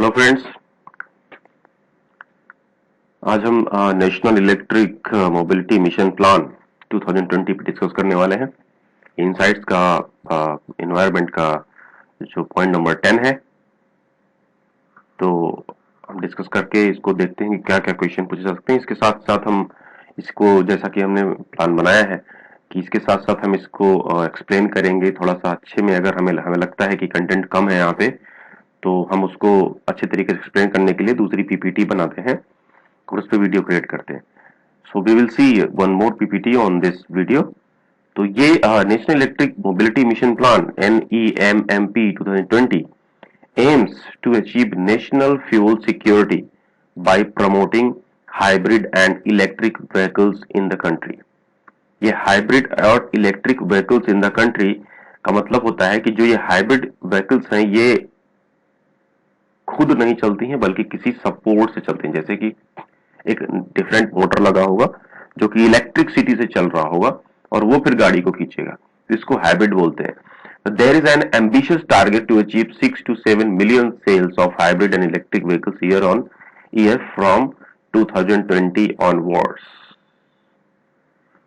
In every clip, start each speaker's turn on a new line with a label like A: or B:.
A: Hello friends. आज हम national electric mobility mission plan 2020 पे डिस्कस करने वाले हैं। इनसाइट्स का एनवायरनमेंट का जो पॉइंट नंबर 10 है, तो हम डिस्कस करके इसको देखते हैं कि क्या क्या क्वेश्चन पूछे जा सकते हैं। इसके साथ साथ हम इसको, जैसा कि हमने प्लान बनाया है कि इसके साथ साथ हम इसको एक्सप्लेन करेंगे थोड़ा सा अच्छे में। अगर हमें हमें लगता है कि कंटेंट कम है यहाँ पे, तो हम उसको अच्छे तरीके से एक्सप्लेन करने के लिए दूसरी पीपीटी बनाते हैं और उस पर वीडियो क्रिएट करते हैं। So we will see one more PPT on this video. तो ये national electric mobility mission plan NEMMP 2020 aims to achieve national fuel security by promoting hybrid and electric vehicles in the country। ये hybrid और electric vehicles in the country का मतलब होता है कि जो ये हाइब्रिड व्हीकल्स हैं ये खुद नहीं चलती हैं बल्कि किसी सपोर्ट से चलती हैं। जैसे कि एक डिफरेंट मोटर लगा होगा जो कि इलेक्ट्रिसिटी से चल रहा होगा और वो फिर गाड़ी को खींचेगा, तो इसको हाइब्रिड बोलते हैं। There is an ambitious target to achieve 6 to 7 million sales of hybrid and electric vehicles year on year from 2020 onwards.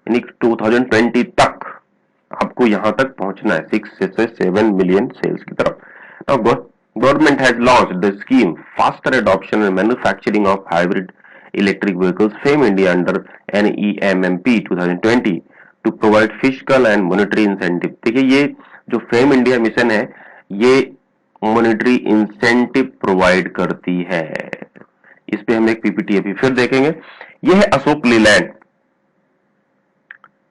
A: यानी 2020 तक आपको यहां तक पहुंचना है, 6 से 7 मिलियन सेल्स की तरफ। Now, government has launched the scheme Faster Adoption and Manufacturing of Hybrid Electric Vehicles FAME India under NEMMP 2020 to provide fiscal and monetary incentive। देखिए, ये जो फेम इंडिया मिशन है ये मॉनेटरी इंसेंटिव प्रोवाइड करती है। इस पे हम एक पीपीटी अभी फिर देखेंगे। ये है अशोक लीलैंड।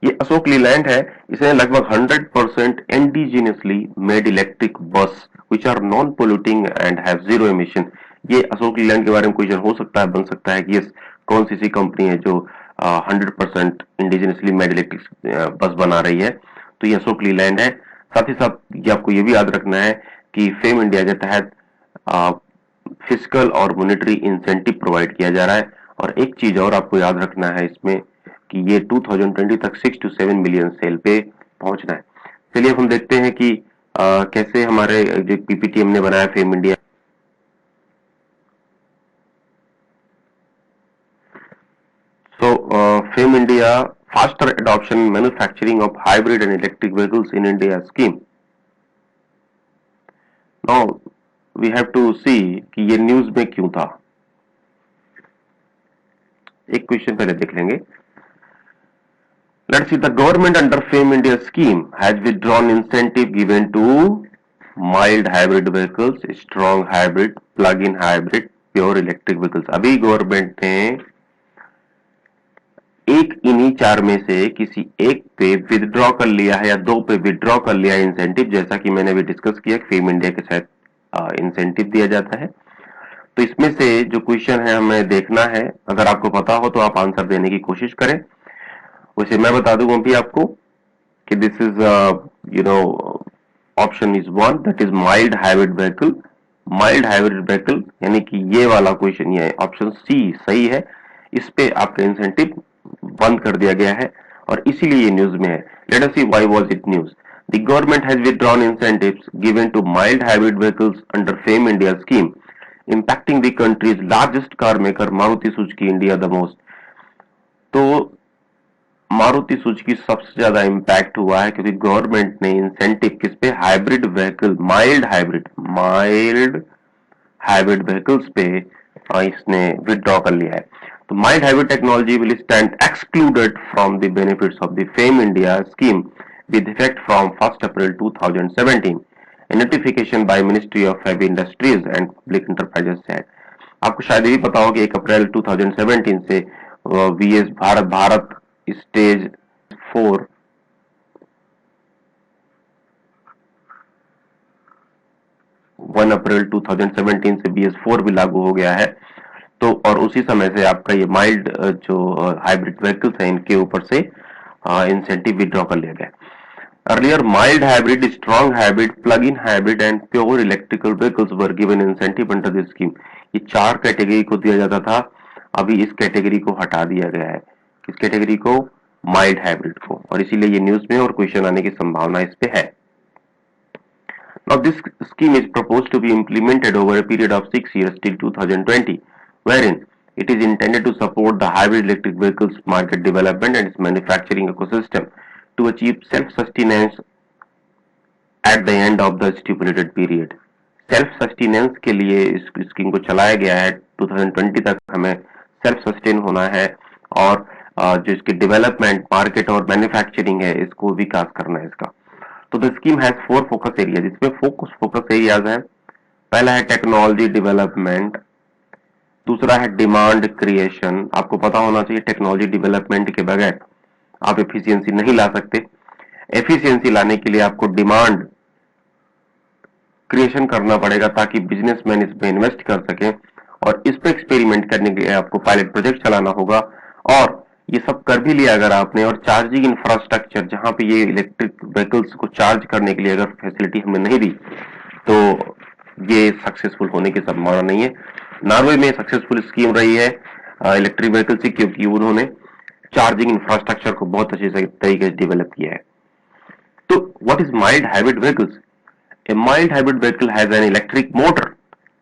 A: ये अशोक लीलैंड है, इसने लगभग 100% indigenously made electric bus which are non polluting and have zero emission. ये अशोक लीलैंड के बारे में क्वेश्चन हो सकता है, बन सकता है कि ये कौन सी कंपनी है जो 100% इंडिजिनियसली मेड इलेक्ट्रिक बस बना रही है। तो ये अशोक लीलैंड है। साथ ही साथ ये आपको ये भी याद रखना है कि फेम इंडिया के तहत फिजिकल और मॉनेटरी इंसेंटिव प्रोवाइड किया जा रहा है। और एक चीज और आपको याद रखना है इसमें कि ये 2020 तक 6 to 7 मिलियन सेल पे पहुंचना है। चलिए अब हम देखते हैं कि कैसे हमारे जो पीपीटी हमने बनाया FAME India. So FAME India faster adoption manufacturing of hybrid and electric vehicles in India scheme. Now we have to see कि ये न्यूज में क्यों था। एक क्वेश्चन पहले देख लेंगे। Let's see, the government under FAME India scheme has withdrawn incentive given to mild hybrid vehicles, strong hybrid, plug-in hybrid, pure electric vehicles। अभी गवर्नमेंट ने एक इन्हीं चार में से किसी एक पे विदड्रॉ कर लिया है या दो पे विदड्रॉ कर लिया है इंसेंटिव। जैसा कि मैंने अभी डिस्कस किया, फेम इंडिया के साथ इंसेंटिव दिया जाता है। तो इसमें से जो क्वेश्चन है हमें देखना है। अगर आपको पता हो तो आप आंसर देने की कोशिश करें। वैसे मैं बता दूं अभी आपको कि this is option is 1, that is mild hybrid vehicle. Mild hybrid vehicle यानी कि ये वाला क्वेश्चन, ये ऑप्शन सी सही है। इस पे आपका इंसेंटिव बंद कर दिया गया है और इसीलिए ये न्यूज में है। Let us see why was it news. The government has withdrawn incentives given to mild hybrid vehicles under FAME India scheme impacting the country's largest car maker Maruti Suzuki India the most। तो Maruti Suzuki सबसे ज्यादा impact हुआ है क्योंकि government ने incentive किस पे, hybrid vehicle, mild hybrid vehicles पे इसने विदड्रॉ कर लिया है। तो mild hybrid technology will stand excluded from the benefits of the fame India scheme with effect from 1 April 2017। Notification by ministry of heavy industries and public enterprises है। आपको शायद ये भी पता हो कि 1 अप्रैल 2017 से VS भारत स्टेज 4 1 अप्रैल 2017 से BS4 भी लागू हो गया है। तो और उसी समय से आपका ये माइल्ड जो हाइब्रिड व्हीकल्स हैं इनके ऊपर से इंसेंटिव विड्रॉ कर लिया गया। Earlier, mild hybrid, strong hybrid, plug-in hybrid and pure electrical vehicles were given incentive under this scheme। ये चार कैटेगरी को दिया जाता था, अभी इस कैटेगरी को हटा दिया गया है। किस कैटेगरी को? माइल्ड हाइब्रिड को। और इसीलिए ये न्यूज में और क्वेश्चन आने की संभावना इस पे है। Now this scheme is proposed to be implemented over a period of 6 years till 2020, wherein it is intended to support the hybrid electric vehicles market development and its manufacturing ecosystem to achieve self-sustenance at the end of the stipulated period. Self sustenance के लिए इस scheme को चलाया गया है। 2020 तक हमें self sustain होना है और जो इसकी डेवलपमेंट, मार्केट और मैन्युफैक्चरिंग है, इसको विकास करना है इसका। तो the scheme has 4 focus areas. इसमें फोकस एरियाज है। पहला है टेक्नोलॉजी डेवलपमेंट, दूसरा है डिमांड क्रिएशन। आपको पता होना चाहिए टेक्नोलॉजी डेवलपमेंट के बगैर आप एफिशिएंसी नहीं ला सकते। एफिशिएंसी लाने के लिए आपको डिमांड क्रिएशन करना पड़ेगा ताकि बिजनेसमैन इसमें इन्वेस्ट कर सके, और इस पे एक्सपेरिमेंट करने के लिए आपको पायलट प्रोजेक्ट चलाना होगा। और ये सब कर भी लिया अगर आपने, और चार्जिंग इंफ्रास्ट्रक्चर, जहां पे ये इलेक्ट्रिक व्हीकल्स को चार्ज करने के लिए अगर फैसिलिटी हमने नहीं दी तो ये सक्सेसफुल होने की संभावना नहीं है। नॉर्वे में सक्सेसफुल स्कीम रही है इलेक्ट्रिक व्हीकल्स की, क्योंकि उन्होंने चार्जिंग इंफ्रास्ट्रक्चर को बहुत अच्छे तरीके से डेवलप किया है। तो what is mild hybrid vehicles? A mild hybrid vehicle has an electric motor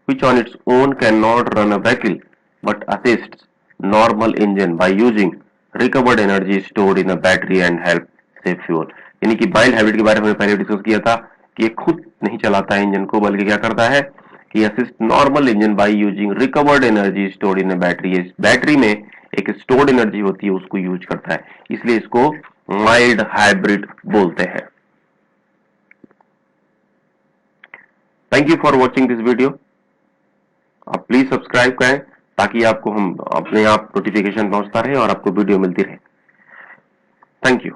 A: which on its own cannot run a vehicle but assists normal engine by using recovered energy stored in a battery and help save fuel। यानी कि mild hybrid के बारे में पहले discuss किया था कि ये खुद नहीं चलाता है इंजन को, बल्कि क्या करता है कि assist normal engine by using recovered energy stored in a battery. इस बैटरी में एक स्टोर्ड एनर्जी होती है, उसको यूज करता है, इसलिए इसको माइल्ड हाइब्रिड बोलते हैं। Thank you for watching this video. आप प्लीज सब्सक्राइब करें ताकि आपको हम अपने आप नोटिफिकेशन पहुंचता रहे और आपको वीडियो मिलती रहे। Thank you.